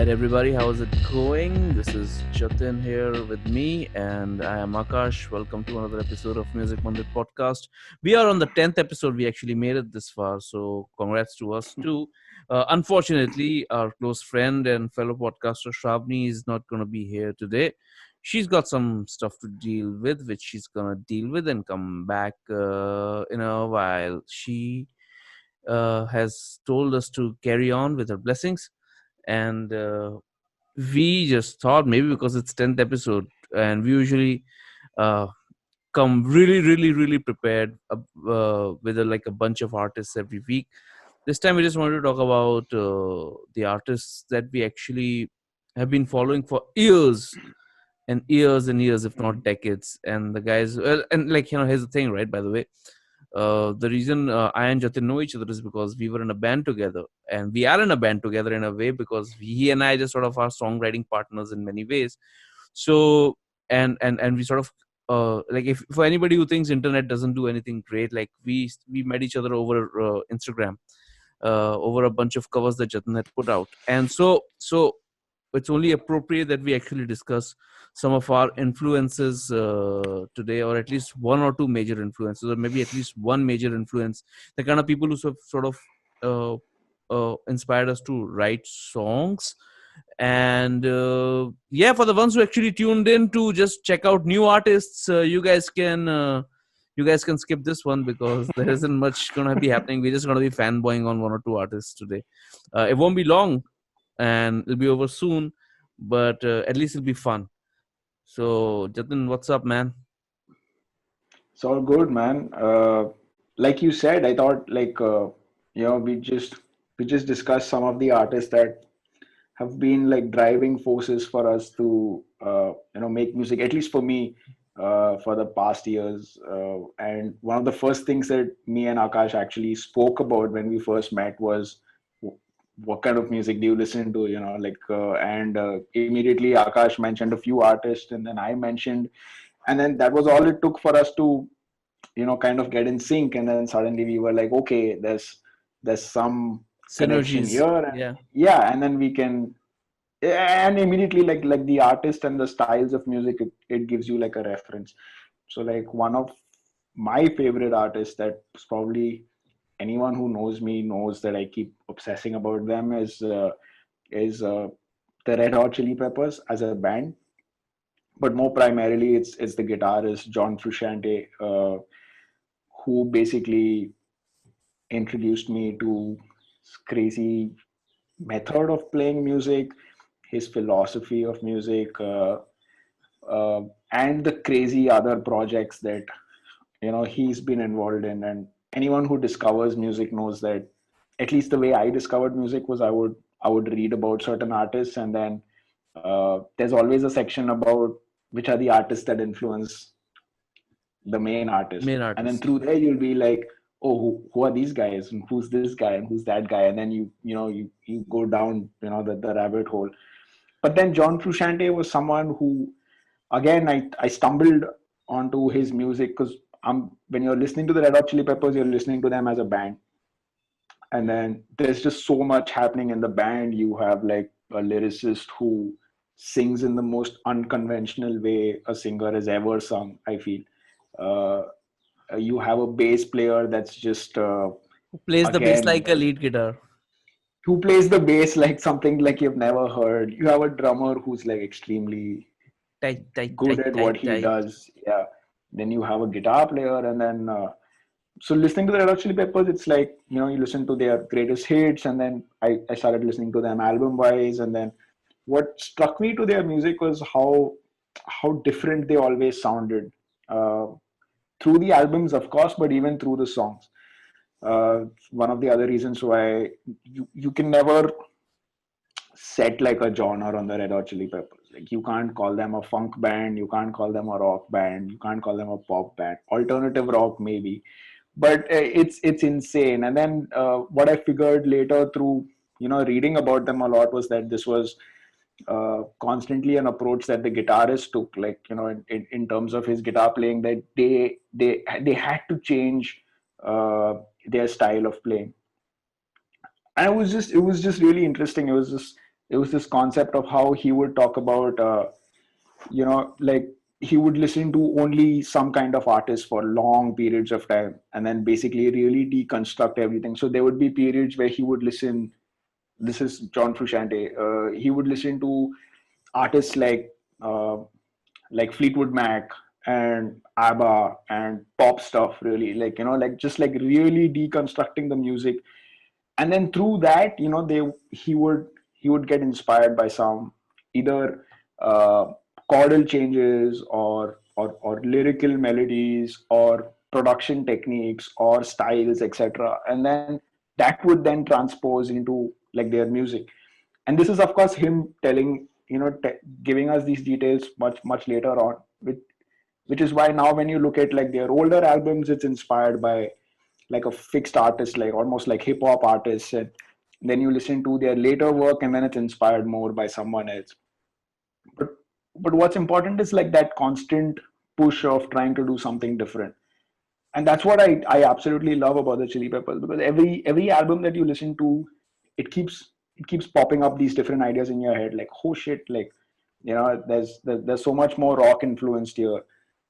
Alright, everybody, how's it going? This is Jatin here with me, and I am Akash. Welcome to another episode of Musicmandir Podcast. We are on the 10th episode. We actually made it this far, so congrats to us too. Unfortunately, our close friend and fellow podcaster Shravani is not going to be here today. She's got some stuff to deal with, which she's going to deal with and come back in a while. She has told us to carry on with her blessings, and we just thought maybe because it's 10th episode and we usually uh, come really prepared with like a bunch of artists every week. This time we just wanted to talk about the artists that we actually have been following for years and years and years, if not decades. And the guys, well, and like, here's the thing, right? By the way, the reason I and Jatin know each other is because we were in a band together, and we are in a band together in a way because he and I just sort of are songwriting partners in many ways. So and we sort of like, if for anybody who thinks internet doesn't do anything great, like we met each other over Instagram, over a bunch of covers that Jatin had put out, and so it's only appropriate that we actually discuss some of our influences today, or at least one or two major influences, or maybe at least one major influence, the kind of people who sort of uh, inspired us to write songs. And yeah, for the ones who actually tuned in to just check out new artists, you guys can skip this one because there isn't much gonna be happening. We're just gonna be fanboying on one or two artists today. It won't be long, and it'll be over soon, but at least it'll be fun. So, Jatin, what's up, man? It's all good, man. Like you said, I thought we just discussed some of the artists that have been like driving forces for us to make music. At least for me, for the past years. And one of the first things that me and Akash actually spoke about when we first met was what kind of music do you listen to? And immediately Akash mentioned a few artists, and then I mentioned, and then that was all it took for us to kind of get in sync. And then suddenly we were like, okay, there's some connection Synergies. here. And Yeah. yeah, and then we can, and immediately like the artist and the styles of music, it gives you like a reference. So like one of my favorite artists that probably anyone who knows me knows that I keep obsessing about them is the Red Hot Chili Peppers as a band, but more primarily it's the guitarist John Frusciante, who basically introduced me to this crazy method of playing music, his philosophy of music, and the crazy other projects that he's been involved in. And anyone who discovers music knows that, at least the way I discovered music was I would read about certain artists, and then there's always a section about which are the artists that influence the main artist, Main and then artist. through there you'll be like, oh, who are these guys, and who's this guy, and who's that guy, and then you go down the rabbit hole. But then John Frusciante was someone who, again, I stumbled onto his music because when you're listening to the Red Hot Chili Peppers, you're listening to them as a band, and then there's just so much happening in the band. You have like a lyricist who sings in the most unconventional way a singer has ever sung, I feel. uh, you have a bass player that's just Who plays the bass again, like a lead guitar? who plays the bass like something like you've never heard. You have a drummer who's like extremely Tight, tight, good tight, at tight, what he tight. does. Yeah. Then you have a guitar player, and then so listening to the Red Hot Chili Peppers, it's like, you listen to their greatest hits, and then I started listening to them album wise, and then what struck me to their music was how different they always sounded, uh, through the albums, of course, but even through the songs. One of the other reasons why you can never set like a genre on the Red Hot Chili Peppers. Like, you can't call them a funk band, you can't call them a rock band, you can't call them a pop band. Alternative rock maybe, but it's insane. And then what I figured later through reading about them a lot was that this was constantly an approach that the guitarist took, like in terms of his guitar playing, that they had to change their style of playing. And it was just really interesting. It was just it was this concept of how he would talk about like he would listen to only some kind of artist for long periods of time and then basically really deconstruct everything. So there would be periods where he would listen. This is John Frusciante. He would listen to artists uh, like Fleetwood Mac and ABBA and pop stuff, really, like, like just like really deconstructing the music. And then through that, he would get inspired by some either uh, chordal changes or lyrical melodies or production techniques or styles, etc. And then that would then transpose into like their music. And this is of course him telling, giving us these details much later on, which is why now when you look at like their older albums, it's inspired by like a fixed artist, like almost like hip hop artists. And then you listen to their later work and then it's inspired more by someone else. But but what's important is like that constant push of trying to do something different. And that's what I absolutely love about the Chili Peppers, because every album that you listen to, it keeps popping up these different ideas in your head, like, oh shit, like, there's so much more rock influenced here.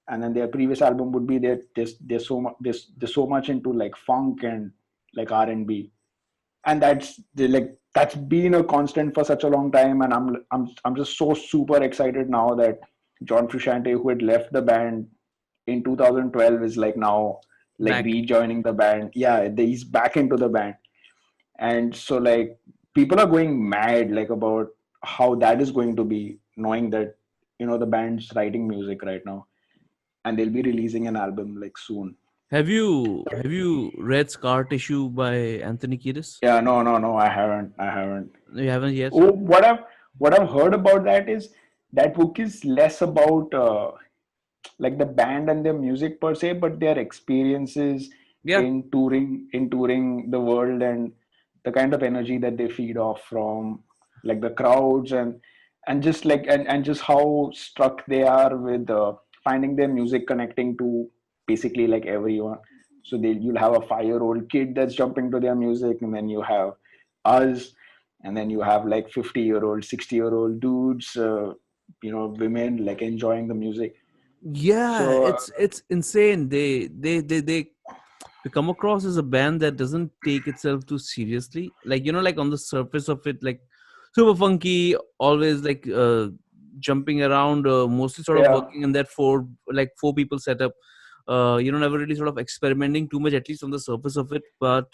And then their previous album would be there's so much into like funk and like R&B. And that's been a constant for such a long time. And I'm just so super excited now that John Frusciante, who had left the band in 2012, is like now like Back. rejoining the band. Yeah, he's back into the band. And so like people are going mad like about how that is going to be, knowing that the band's writing music right now and they'll be releasing an album like soon. Have you read Scar Tissue by Anthony Kiedis? Yeah, no, I haven't. You haven't yet? Oh, what I've heard about that is that book is less about like the band and their music per se, but their experiences Yeah. in touring the world, and the kind of energy that they feed off from like the crowds, and just like and just how struck they are with finding their music connecting to basically like everyone. So you'll have a 5-year-old kid that's jumping to their music, and then you have us, and then you have like 50-year-old 60-year-old dudes, women like enjoying the music. Yeah, So it's insane. They come across as a band that doesn't take itself too seriously. Like, like on the surface of it, like super funky, always like jumping around, mostly sort of yeah, working in that four people setup. Never really sort of experimenting too much, at least on the surface of it. But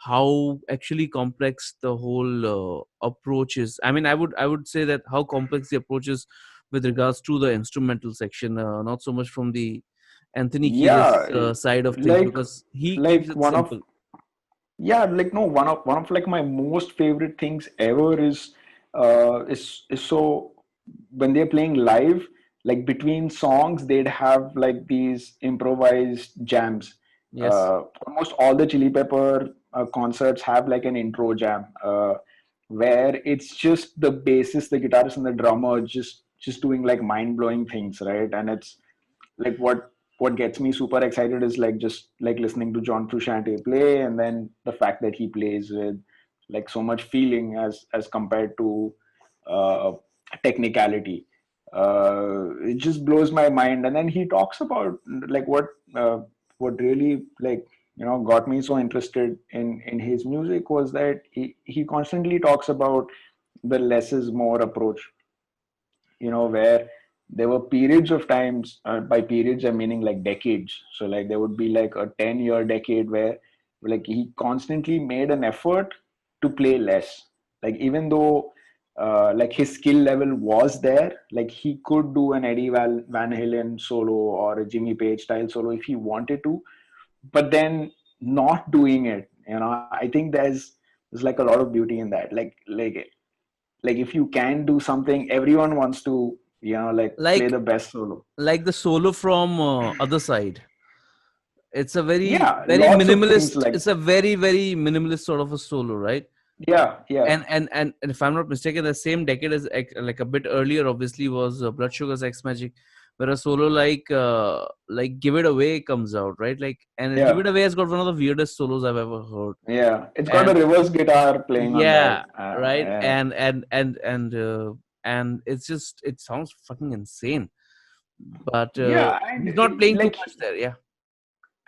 how actually complex the whole approach is. I mean, I would say that how complex the approach is with regards to the instrumental section, not so much from the Anthony yeah, Kiedis side of things, like because he keeps like it one of simple. yeah, like no, one of like my most favorite things ever is so when they're playing live, like between songs they'd have like these improvised jams. Yes. Almost all the Chili Pepper concerts have like an intro jam, where it's just the bassist, the guitarist, and the drummer just doing like mind blowing things, right? And it's like what gets me super excited is like just like listening to John Frusciante play, and then the fact that he plays with like so much feeling as compared to uh, technicality. It just blows my mind. And then he talks about like what really like got me so interested in his music was that he constantly talks about the less is more approach, where there were periods of times, by periods I'm meaning like decades. So like there would be like a 10-year decade where like he constantly made an effort to play less. Like even though like his skill level was there, like he could do an Eddie Van Halen solo or a Jimmy Page style solo if he wanted to, but then not doing it. I think there's like a lot of beauty in that. Like if you can do something, everyone wants to like play Like the best solo. like the solo from Other Side. It's a very Yeah, very lots of things minimalist. like It's a very very minimalist sort of a solo, right? yeah. And if I'm not mistaken, the same decade as like a bit earlier, obviously, was Blood Sugar Sex Magic, where a solo like Give It Away comes out, right? Like, and Give Yeah. It Away has got one of the weirdest solos I've ever heard. Yeah. It's got a And reverse guitar playing on yeah, that. right. Yeah. And it's just, it sounds fucking insane. But Yeah. And he's not playing too like, much there. Yeah.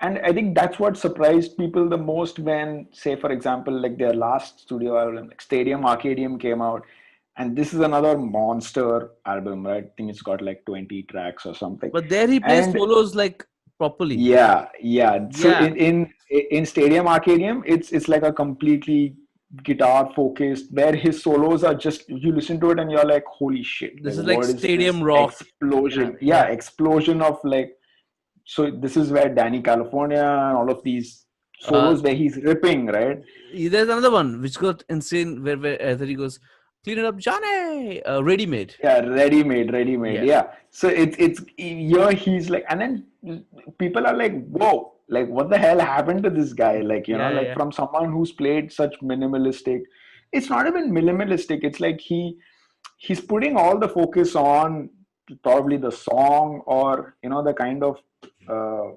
and I think that's what surprised people the most when, say, for example, like their last studio album, like Stadium Arcadium came out. And this is another monster album, right? I think it's got like 20 tracks or something. But there he plays And solos like properly. yeah. So Yeah. in Stadium Arcadium, it's like a completely guitar focused, where his solos are just, you listen to it and you're like, holy shit, This like is like what is stadium this rock. explosion? Yeah. Explosion of like, so this is where Danny California and all of these Uh, solos where he's ripping, right? there's another one which got insane where then he goes, "Clean it up, Johnny." Ready made. Yeah, ready made. Yeah. Yeah. So it's here he's like, and then people are like, whoa, like what the hell happened to this guy? Like, you know, Yeah. like Yeah. from someone who's played such minimalistic, it's not even minimalistic. It's like he's putting all the focus on probably the song, or you know, the kind of uh,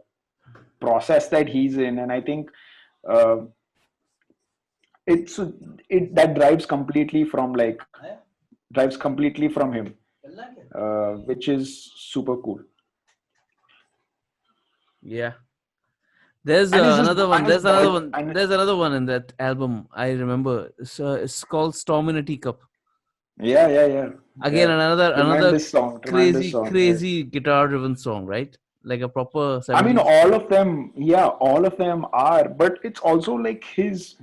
process that he's in. And I think uh, it's it that drives completely from him, which is super cool. Yeah. There's And he's just another one. and his There's another body one. and There's another one in that album. I remember. It's called "Storm in a Teacup." yeah. Again, another Tremendous song. Yeah. crazy guitar-driven song, right? Like a proper I mean, 70s. all of them are, but it's also like his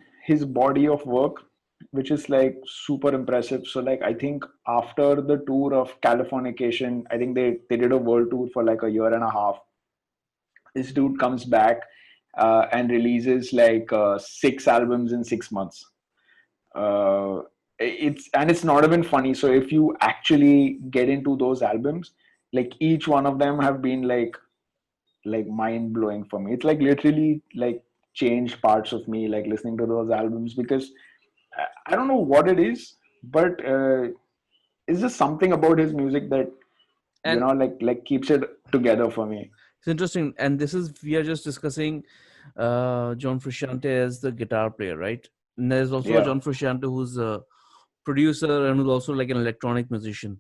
body of work, which is like super impressive. So like I think after the tour of Californication, I think they did a world tour for like a year and a half. This dude comes back and releases like 6 albums in 6 months. Uh, it's not even funny. So if you actually get into those albums, like each one of them have been like mind blowing for me. It's like literally like changed parts of me, like listening to those albums, because I don't know what it is, but it's just something about his music that you And know like keeps it together for me. it's interesting. And this is, we are just discussing John Frusciante as the guitar player, right? And there's also a Yeah. John Frusciante who's a producer and who's also like an electronic musician,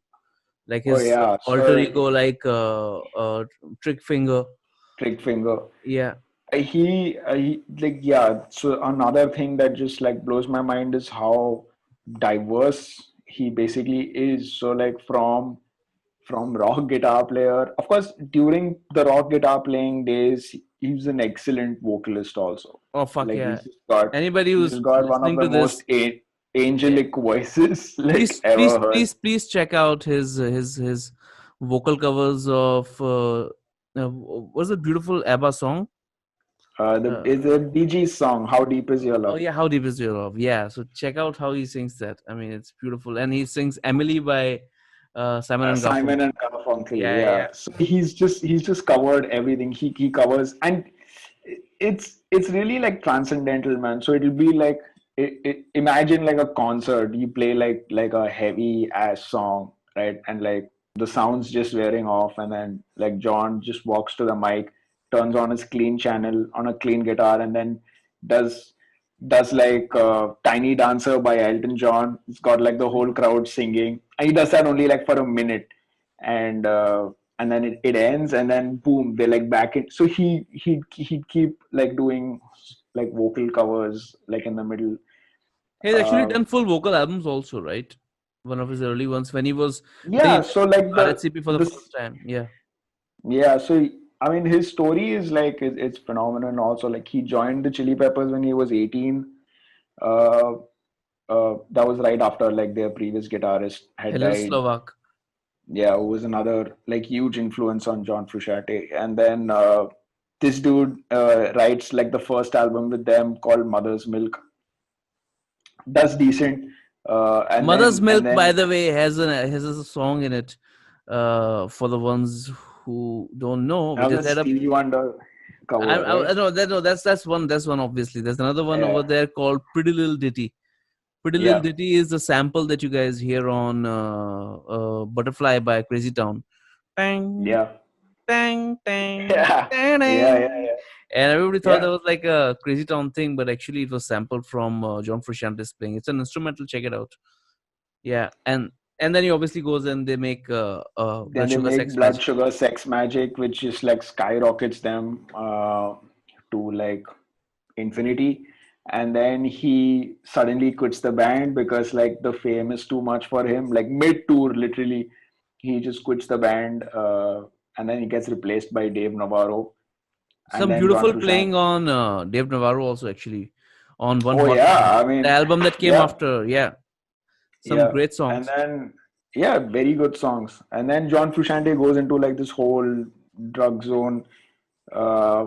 like Oh his yeah. alter So ego, like Trick Finger. Trick Finger. Yeah. He like yeah. So another thing that just like blows my mind is how diverse he basically is. So like from rock guitar player, of course, during the rock guitar playing days, he's an excellent vocalist also. Oh fuck Like yeah! Anybody he's who's just got one of listening the to this, most angelic voices like please ever heard. check out his vocal covers of what's a beautiful ABBA song. The Uh, is a Bee Gees song, "How Deep Is Your oh Love." yeah, How Deep Is Your Love? Yeah, so check out how he sings that. I mean, it's beautiful, and he sings Emily by Simon and Simon Garfunkel. and Garfunkel, Yeah, yeah. yeah. So he's just covered everything. He covers, and it's really like transcendental, man. So it'll be like imagine like a concert. You play like a heavy ass song, right? And like the sound's just wearing off, and then like John just walks to the mic, turns on his clean channel on a clean guitar, and then does does like Tiny Dancer by Elton John. It's got like the whole crowd singing. And he does that only like for a minute, and and then it ends, and then boom, they're like back in. So he'd keep like doing like vocal covers like in the middle. He's actually Uh, done full vocal albums also, right? One of his early ones when he was when he yeah, went so like to RHCP for the this first time. Yeah. yeah, so I mean his story is like it's phenomenal. Also, like he joined the Chili Peppers when he was 18. Uh, that was right after like their previous guitarist had Hillel died. Slovak. Yeah, who was another like huge influence on John Frusciante. And then this dude writes like the first album with them called Mother's Milk. Does decent, and Mother's then Milk, by the way, has a song in it. For the ones who don't know, which has is a that up. Stevie Wonder cover, right? I know that, no, that's one obviously. There's another one over Yeah, there called Pretty Little Ditty. Pretty Little yeah, Ditty is the sample that you guys hear on Butterfly by Crazy Town. Bang, Yeah. bang, bang, Yeah. dang, Yeah. Yeah. dang. Yeah. And everybody thought Yeah. that was like a Crazy Town thing, but actually it was sampled from John Frusciante's playing. It's an instrumental. Check it out. Yeah, and then he obviously goes and they make Then Blood they Sugar make Sex Blood Magic. Sugar Sex Magic, which just like skyrockets them to like infinity. And then he suddenly quits the band because like the fame is too much for him. Like mid tour, literally, he just quits the band, and then he gets replaced by Dave Navarro. And Some then John beautiful Frusciante. playing on Dave Navarro also actually on One Oh Hot yeah, Minute, I the mean, album that came yeah, after. Yeah, some yeah. great And songs. then yeah, very good songs. And then John Frusciante goes into like this whole drug zone. Uh,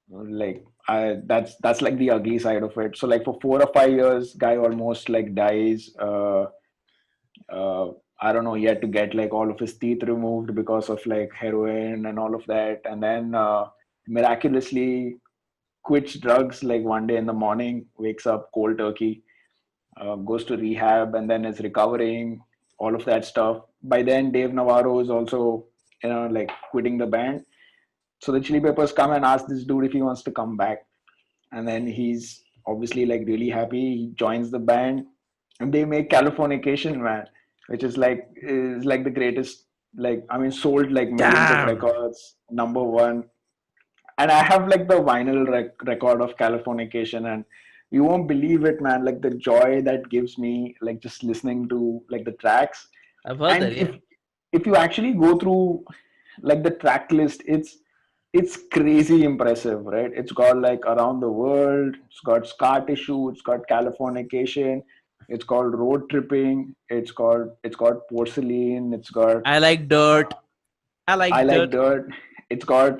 like that's like the ugly side of it. So like for 4 or 5 years, guy almost like dies. Uh, I don't know. He had to get like all of his teeth removed because of like heroin and all of that. And then miraculously quits drugs like one day in the morning, wakes up cold turkey, goes to rehab, and then is recovering. All of that stuff. By then, Dave Navarro is also like quitting the band. So the Chili Peppers come and ask this dude if he wants to come back, and then he's obviously like really happy. He joins the band, and they make Californication, man, which is like the greatest. Like I mean, sold like millions of Damn, records, number one. And I have like the vinyl record of Californication, and you won't believe it, man. Like the joy that gives me, like just listening to like the tracks. I've heard And that. if Yeah, if you actually go through like the track list, it's crazy impressive, right? It's got like Around the World, it's got Scar Tissue, it's got Californication, it's called Road Tripping, it's got Porcelain, it's got I like Dirt. I I like Like Dirt. Dirt, it's got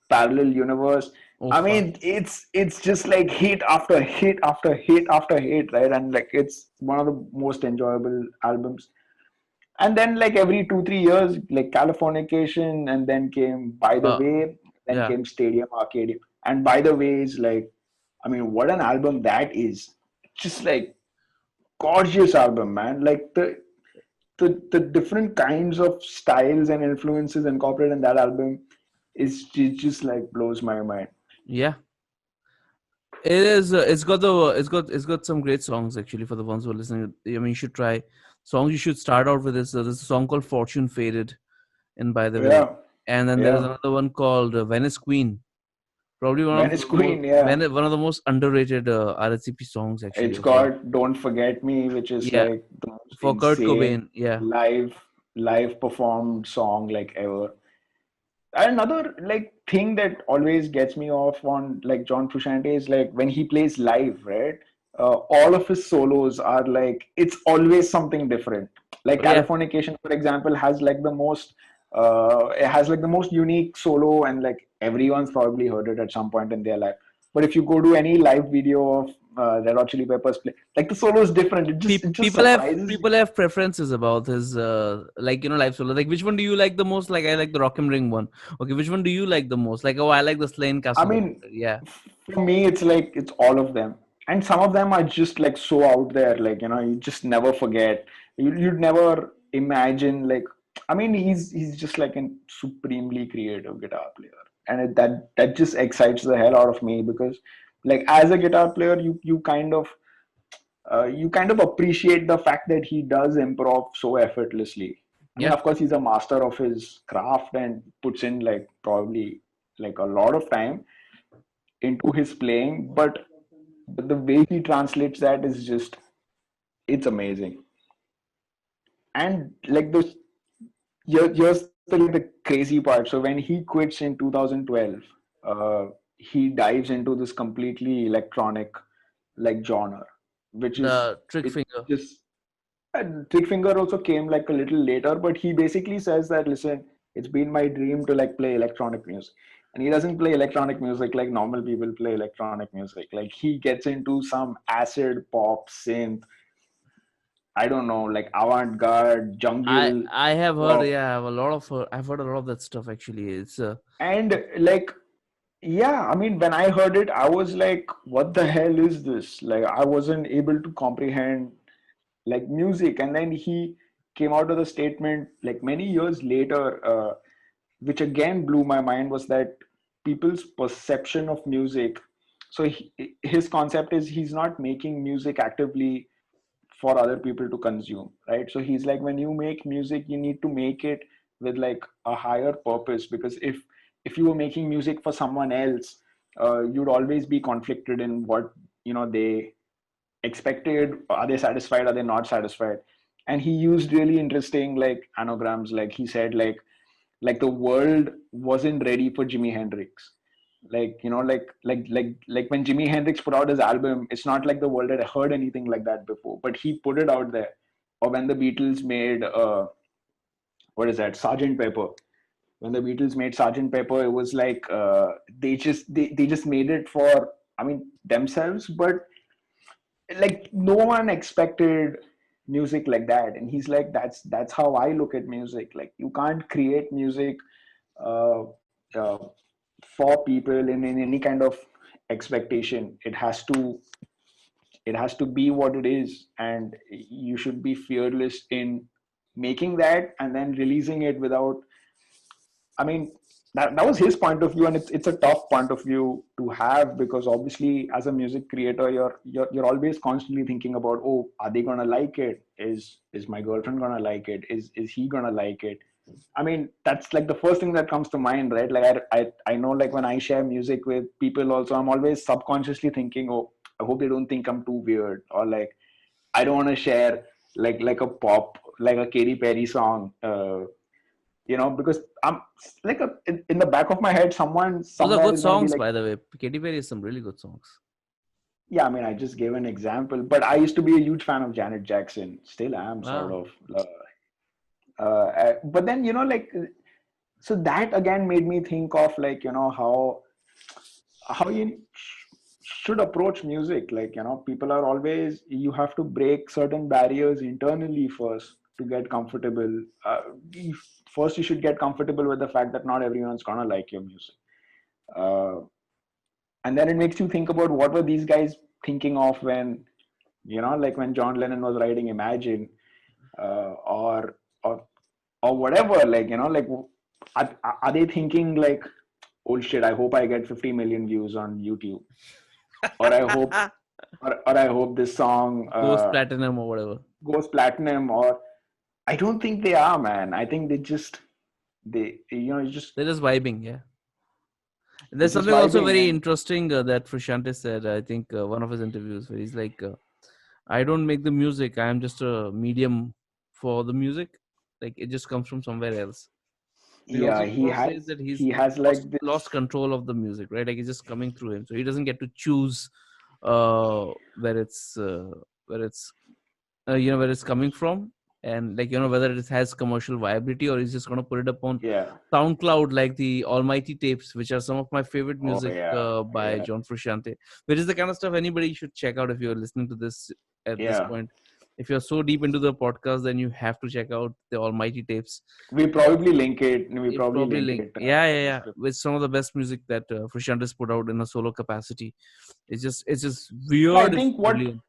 Parallel Universe. Oh I fuck. mean, it's just like hit after hit after hit after hit, right? And like it's one of the most enjoyable albums. And then like every 2 3 years, like Californication, and then came By the Uh, Way, then yeah. came Stadium Arcadium. And By the Way is like, I mean, what an album that is. Just like gorgeous album, man. Like the different kinds of styles and influences incorporated in that album is just like blows my mind. Yeah, it is. It's got some great songs actually for the ones who are listening. I mean, you should try songs. You should start out with this. There's a song called "Fortune Faded," and by the way, Yeah, and then there is yeah. another one called "Venice Queen." Probably one of Venice the most Queen, yeah. one of the most underrated RSCP songs actually It's as well. got Don't Forget Me, which is Yeah, like the most for Kurt insane Cobain. Yeah, live live performed song like ever. Another like thing that always gets me off on like John Frusciante is like when he plays live, right? All of his solos are like it's always something different. Like yeah. Californication, for example, has like the most it has like the most unique solo, and like everyone's probably heard it at some point in their life. But if you go to any live video of Red Hot Chili Peppers play, like the solo is different. It just surprises you. People have preferences about his like live solo. Like which one do you like the most? Like I like the Rock and Ring one. Okay, which one do you like the most? Like, oh, I like the Slain I Castle. mean, Yeah, for me, it's like it's all of them, and some of them are just like so out there. Like you just never forget. You'd never imagine. Like, I mean, he's just like a supremely creative guitar player, and that just excites the hell out of me because, like, as a guitar player, you kind of appreciate the fact that he does improv so effortlessly. I mean, yeah, of course, he's a master of his craft and puts in like probably like a lot of time into his playing, but the way he translates that is just it's amazing. And like here's the crazy part. So when he quits in 2012, uh, he dives into this completely electronic like genre, which is the Trick it Finger. just and Trick Finger also came like a little later, but he basically says that listen, it's been my dream to like play electronic music. And he doesn't play electronic music like normal people play electronic music. Like he gets into some acid pop synth, I don't know, like avant-garde, jungle I have heard. pop. Yeah, I have a lot of. I've heard a lot of that stuff actually. It's And like yeah, I mean when I heard it, I was like, what the hell is this? Like I wasn't able to comprehend like music. And then came out with a statement like many years later, which again blew my mind, was that people's perception of music. So his concept is he's not making music actively for other people to consume, right? So he's like, when you make music, you need to make it with like a higher purpose, because if you were making music for someone else, you'd always be conflicted in what they expected. Are they satisfied, are they not satisfied? And he used really interesting like anagrams. Like he said, like the world wasn't ready for Jimi Hendrix. Like like when Jimi Hendrix put out his album, it's not like the world had heard anything like that before, but he put it out there. Or when the Beatles made what is that, Sergeant Pepper. When the Beatles made Sergeant Pepper, it was like they just made it for, I mean, themselves, but like no one expected music like that. And he's like, that's how I look at music. Like you can't create music uh, uh, for people in any kind of expectation. It has to be what it is, and you should be fearless in making that and then releasing it without, I mean, that was his point of view, and it's a tough point of view to have, because obviously as a music creator, you're always constantly thinking about, oh, are they gonna like it? Is my girlfriend gonna like it? Is he gonna like it? I mean, that's like the first thing that comes to mind, right? Like I know, like when I share music with people also, I'm always subconsciously thinking, oh, I hope they don't think I'm too weird, or like I don't want to share like a pop, like a Katy Perry song, because I'm like in the back of my head, someone Those are somewhere good is gonna be songs, like, by the way. Katy Perry has some really good songs. yeah. I mean, I just gave an example, but I used to be a huge fan of Janet Jackson. Still am, sort Ah, of. But then like, so that again made me think of like how you should approach music. Like people are always, you have to break certain barriers internally first to get comfortable. First you should get comfortable with the fact that not everyone's gonna like your music, uh, and then it makes you think about what were these guys thinking of when like when John Lennon was writing Imagine, or or whatever. Like like are they thinking like, oh shit, I hope I get 50 million views on YouTube, or I hope, or I hope this song Ghost Platinum or whatever. goes platinum? Or I don't think they are, man. I think they it's just They're just vibing, yeah. There's it's just something also vibing. very And interesting that Frusciante said, I think, one of his interviews, where he's like, I don't make the music. I am just a medium for the music. Like it just comes from somewhere else. He yeah, also says that he's he has lost, like lost this. control of the music, right? Like it's just coming through him, so he doesn't get to choose where it's where it's coming from, and like whether it has commercial viability or he's just going to put it up on Yeah. SoundCloud, like the Almighty tapes, which are some of my favorite Oh music yeah. by Yeah. John Frusciante, which is the kind of stuff anybody should check out if you're listening to this at this Yeah. point. If you're so deep into the podcast, then you have to check out the Almighty tapes. We probably link it. We It probably probably link link, it yeah, in yeah, the yeah, description. with some of the best music that Frusciante's put out in a solo capacity. It's just No, I weird. It's think brilliant.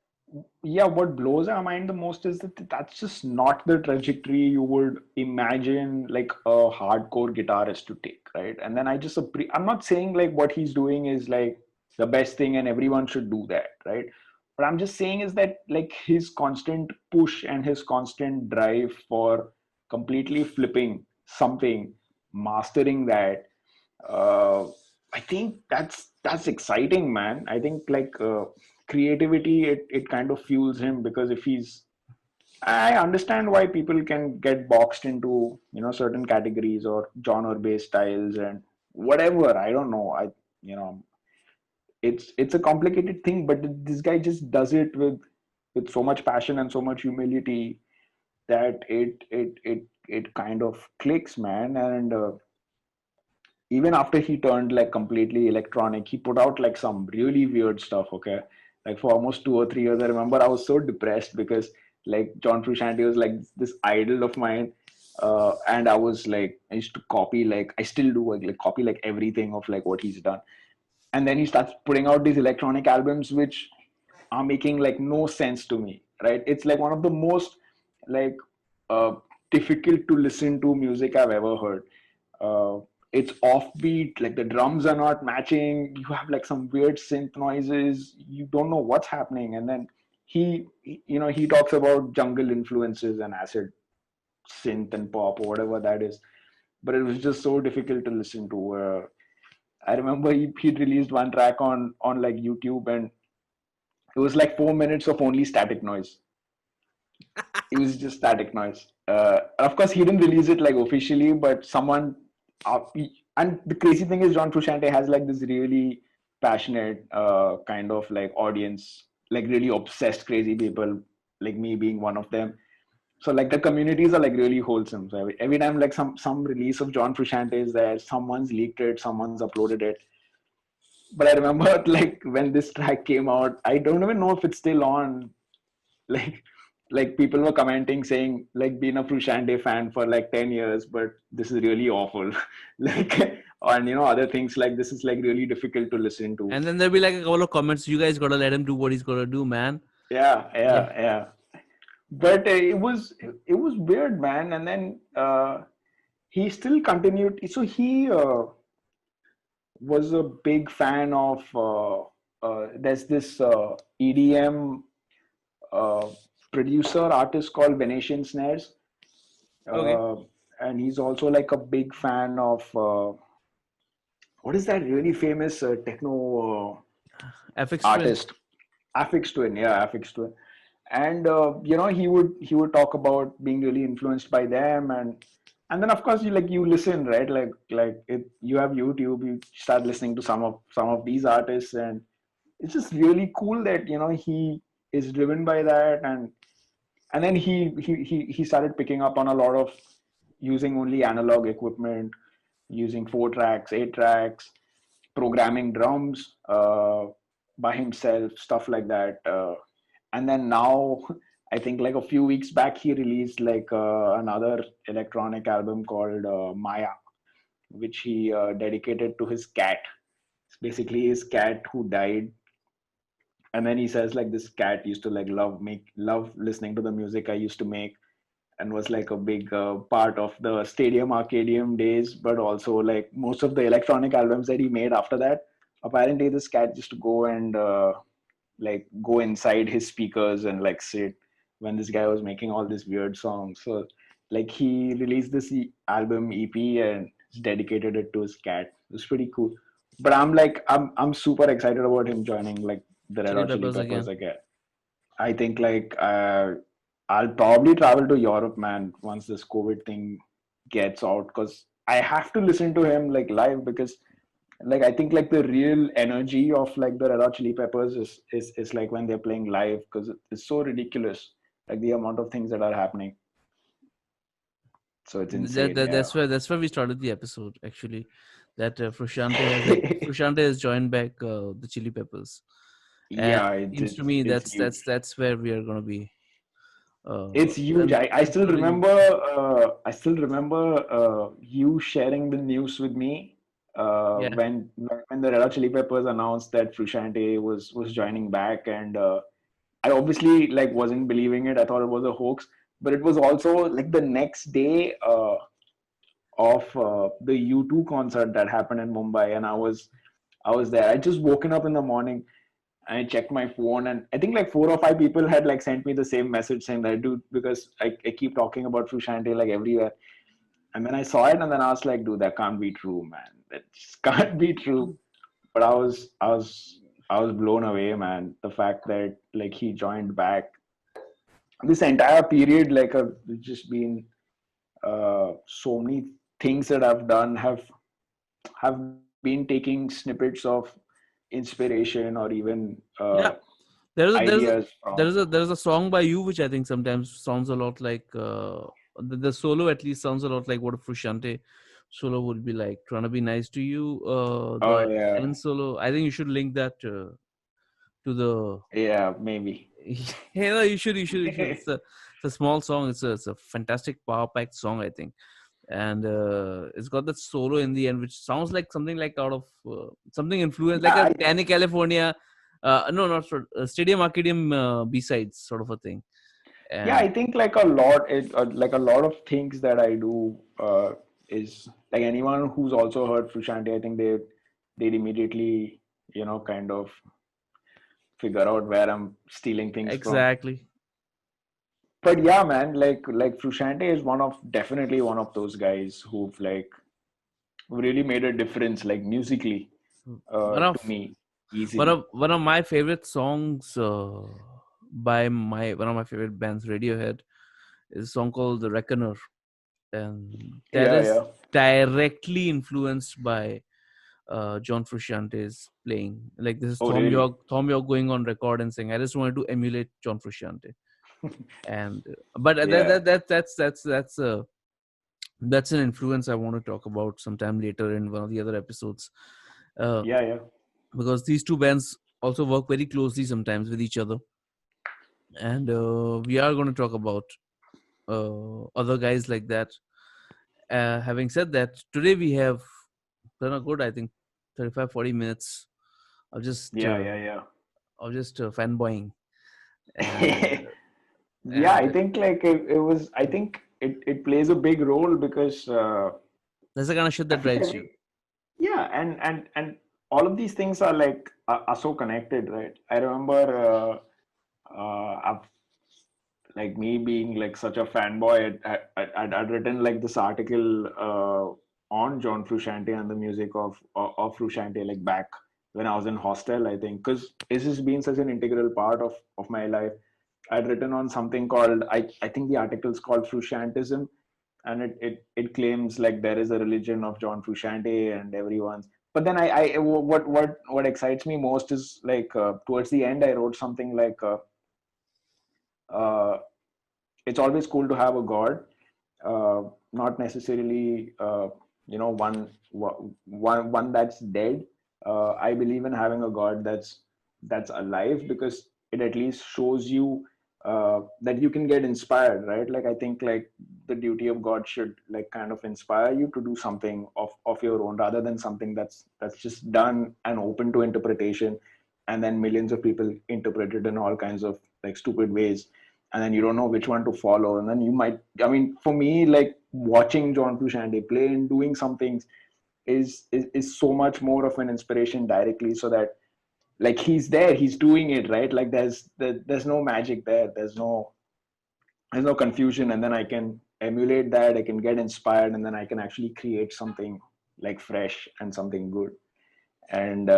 what blows our mind the most is that that's just not the trajectory you would imagine like a hardcore guitarist to take, right? And then I'm not saying like what he's doing is like the best thing and everyone should do that, right? But I'm just saying is that like his constant push and his constant drive for completely flipping something, mastering that, uh, I think that's exciting, man. I think like creativity, it kind of fuels him, because if he's, I understand why people can get boxed into certain categories or genre based styles and whatever. I don't know. You know it's a complicated thing, but this guy just does it with so much passion and so much humility that it kind of clicks, man. And even after he turned like completely electronic, he put out like some really weird stuff. Okay, like for almost 2 or 3 years, I remember I was so depressed because like John Frusciante was like this idol of mine, and I was like, I used to copy, like I still do, like copy like everything of like what he's done. And then he starts putting out these electronic albums which are making like no sense to me, right? It's like one of the most like uh, difficult to listen to music I've ever heard. Uh, it's offbeat, like the drums are not matching. You have like some weird synth noises. You don't know what's happening. And then he talks about jungle influences and acid synth and pop or whatever that is. But it was just so difficult to listen to. I remember he'd released one track on like YouTube, and it was like 4 minutes of only static noise. It was just static noise. Of course, he didn't release it like officially, but someone. And the crazy thing is, John Frusciante has like this really passionate kind of like audience, like really obsessed, crazy people, like me being one of them. So like the communities are like really wholesome. So every time like some release of John Frusciante is there, someone's leaked it, someone's uploaded it. But I remember like when this track came out, I don't even know if it's still on. Like like people were commenting saying like being a Frusciante fan for like 10 years, but this is really awful. Like and other things like this is like really difficult to listen to. And then there'll be like a couple of comments. You guys gotta let him do what he's gotta do, man. Yeah, Yeah. yeah, yeah. But it was weird, man. And then he still continued. So he was a big fan of there's this EDM uh, producer artist called Venetian Snares, Okay. uh, and he's also like a big fan of what is that really famous techno FX Twin. artist, Affix Twin. Yeah, Affix Twin. And he would talk about being really influenced by them, and then of course you listen, right? You have YouTube, you start listening to some of these artists, and it's just really cool that he is driven by that. And then he started picking up on a lot of using only analog equipment, using 4 tracks, 8 tracks, programming drums by himself, stuff like that. And then now I think like a few weeks back he released like another electronic album called Maya, which he dedicated to his cat. It's basically his cat who died. And then he says like this cat used to like love listening to the music I used to make, and was like a big part of the Stadium Arcadium days, but also like most of the electronic albums that he made after that. Apparently this cat used to go and like go inside his speakers and like sit when this guy was making all these weird songs. So like he released this album EP and dedicated it to his cat. It was pretty cool. But I'm super excited about him joining like the Red Chili Hot Chili Peppers Peppers again. again. I think like I'll probably travel to Europe, man, once this COVID thing gets out, because I have to listen to him like live, because like I think like the real energy of like the Red Hot Chili Peppers is like when they're playing live, because it's so ridiculous, like the amount of things that are happening. So it's insane, yeah. That's where we started the episode actually. That Frusciante has joined back the Chili Peppers, and Yeah, it seems to me it's that's huge. that's where we are gonna be. It's huge. And I still including remember you sharing the news with me yeah. when the Red Hot Chili Peppers announced that Frusciante was joining back, and I obviously like wasn't believing it. I thought it was a hoax, but it was also like the next day of the U2 concert that happened in Mumbai, and I was there. I just woken up in the morning. I checked my phone, and I think like 4 or 5 people had like sent me the same message saying that, dude, because I keep talking about Frusciante like everywhere. And then I saw it, and then I was like, dude, that can't be true, man. That just can't be true. But I was blown away, man. The fact that like he joined back. This entire period, like, just been so many things that I've done have been taking snippets of inspiration or even Yeah, there is a, there's a, ideas from. there's a song by you which I think sometimes sounds a lot like the solo at least sounds a lot like what a Frusciante solo would be like. Trying to be nice to you. Oh The yeah, end solo. I think you should link that to the. yeah, maybe. Yeah, no, you should. It's a small song. It's a fantastic power packed song, I think, and it's got that solo in the end, which sounds like something like out of something influenced, like a Yeah, California. No, not Stadium Arcadium B sides sort of a thing. Yeah, I And think like a lot of things that I do is like anyone who's also heard Frusciante, I think they'd immediately, kind of figure out where I'm stealing things from. exactly. But yeah, man, like Frusciante is definitely one of those guys who've like really made a difference, like musically, One to of me, easily. one of my favorite songs by my one of my favorite bands, Radiohead, is a song called "The Reckoner," and that Yeah, is yeah. directly influenced by John Frusciante's playing. Like this is Oh, really? Tom York going on record and saying, "I just wanted to emulate John Frusciante." And but Yeah, that's an influence I want to talk about sometime later in one of the other episodes. Uh, yeah, yeah, because these two bands also work very closely sometimes with each other, and we are going to talk about other guys like that. Having said that, today we have done a good, I think, 35-40 minutes of just yeah, yeah, fanboying, and yeah. Yeah, and I think like it was. I think it plays a big role because that's the kind of shit I that feel drives you. yeah, and all of these things are like are so connected, right? I remember I've like me being like such a fanboy. I'd written like this article on John Frusciante and the music of Frusciante like back when I was in hostel. I think because this has been such an integral part of my life. I'd written on something called I think the article is called Frusciantism, and it claims like there is a religion of John Frusciante and everyone's. But then what excites me most is like towards the end I wrote something like uh, it's always cool to have a god, not necessarily one that's dead. I believe in having a god that's alive because it at least shows you that you can get inspired, right? Like I think like the duty of god should like kind of inspire you to do something of your own rather than something that's just done and open to interpretation, and then millions of people interpret it in all kinds of like stupid ways, and then you don't know which one to follow. And then you might, I mean, for me, like watching John Frusciante play and doing some things is so much more of an inspiration directly, so that like he's there, he's doing it, right? Like there's no magic there, there's no confusion, and then I can emulate that, I can get inspired, and then I can actually create something like fresh and something good. And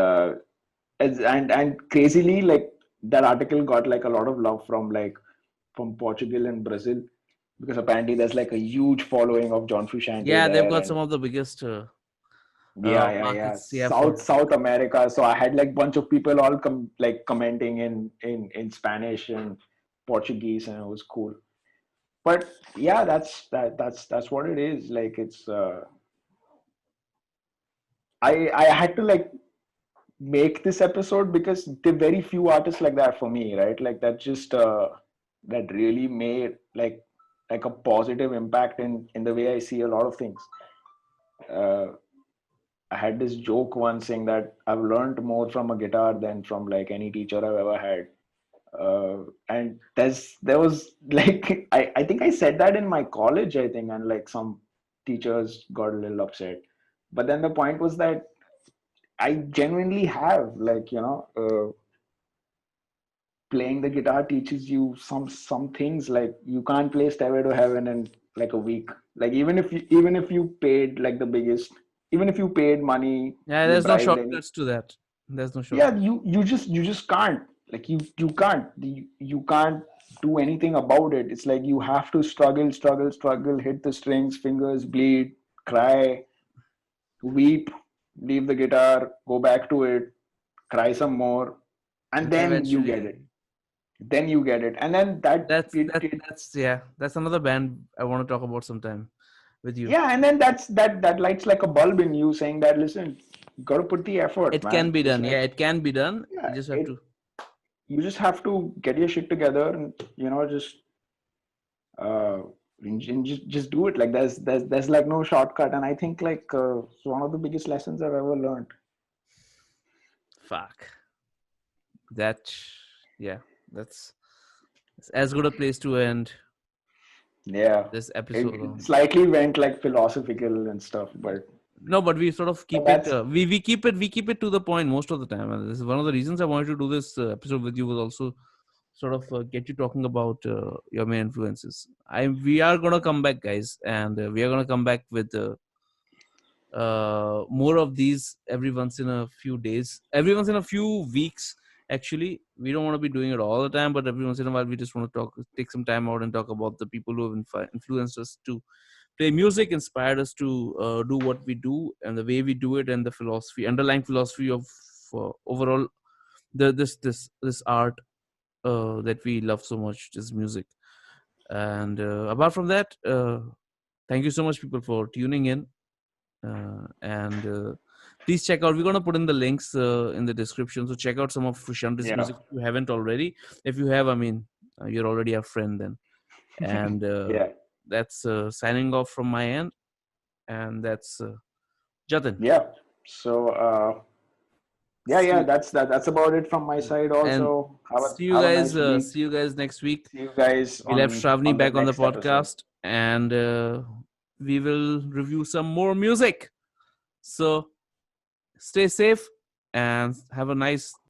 and crazily, like that article got like a lot of love from Portugal and Brazil, because apparently there's like a huge following of John Frusciante Yeah, they've there. got And some of the biggest yeah, markets. Yeah, for South America. So I had like bunch of people all like commenting in Spanish and Portuguese, and it was cool. But yeah, that's what it is. Like it's I had to like make this episode because there are very few artists like that for me, right? Like that just that really made like a positive impact in the way I see a lot of things. uh, I had this joke once saying that I've learned more from a guitar than from like any teacher I've ever had. And there was like I think I said that in my college, I think, and like some teachers got a little upset. But then the point was that I genuinely have like playing the guitar teaches you some things. Like you can't play Stairway to Heaven in like a week. Like even if you paid like the biggest, even if you paid money, yeah, you there's no bribed any. shortcuts to that. There's no Yeah, shortcut. you just can't. Like you can't do anything about it. It's like you have to struggle, hit the strings, fingers bleed, cry, weep, leave the guitar, go back to it, cry some more, and then you get it. Eventually, Then you get it, and then that that's it, that it that's yeah, that's another band I want to talk about sometime with you. yeah, and then that lights like a bulb in you, saying that listen, you got to put the effort, It can man. be It's done. Yeah, like it can be done. You yeah, just have it to. you just have to get your shit together and just uh just do it. Like there's like no shortcut, and I think like it's one of the biggest lessons I've ever learned. Fuck that. Yeah, that's It's as good a place to end Yeah, this episode it on. slightly went like philosophical and stuff, No, but we sort of but keep it. that's We keep it to the point most of the time. And this is one of the reasons I wanted to do this episode with you, was also sort of get you talking about your main influences. We are gonna come back, guys, and we are gonna come back with more of these every once in a few days, every once in a few weeks. Actually, we don't want to be doing it all the time, but every once in a while, we just want to take some time out and talk about the people who have influenced us to play music, inspired us to do what we do, and the way we do it, and the underlying philosophy of overall this art that we love so much, is music. And apart from that, thank you so much, people, for tuning in. And please check out. We're gonna put in the links in the description, so check out some of Frusciante's yeah, music if you haven't already. If you have, I mean, you're already a friend then. And yeah, that's signing off from my end, and that's Jatin. yeah. So yeah, See that's about it from my side. and Also, see you have a guys. nice week. See you guys next week. See you guys We'll have Shravani on the back on the next episode. podcast, and we will review some more music. So stay safe and have a nice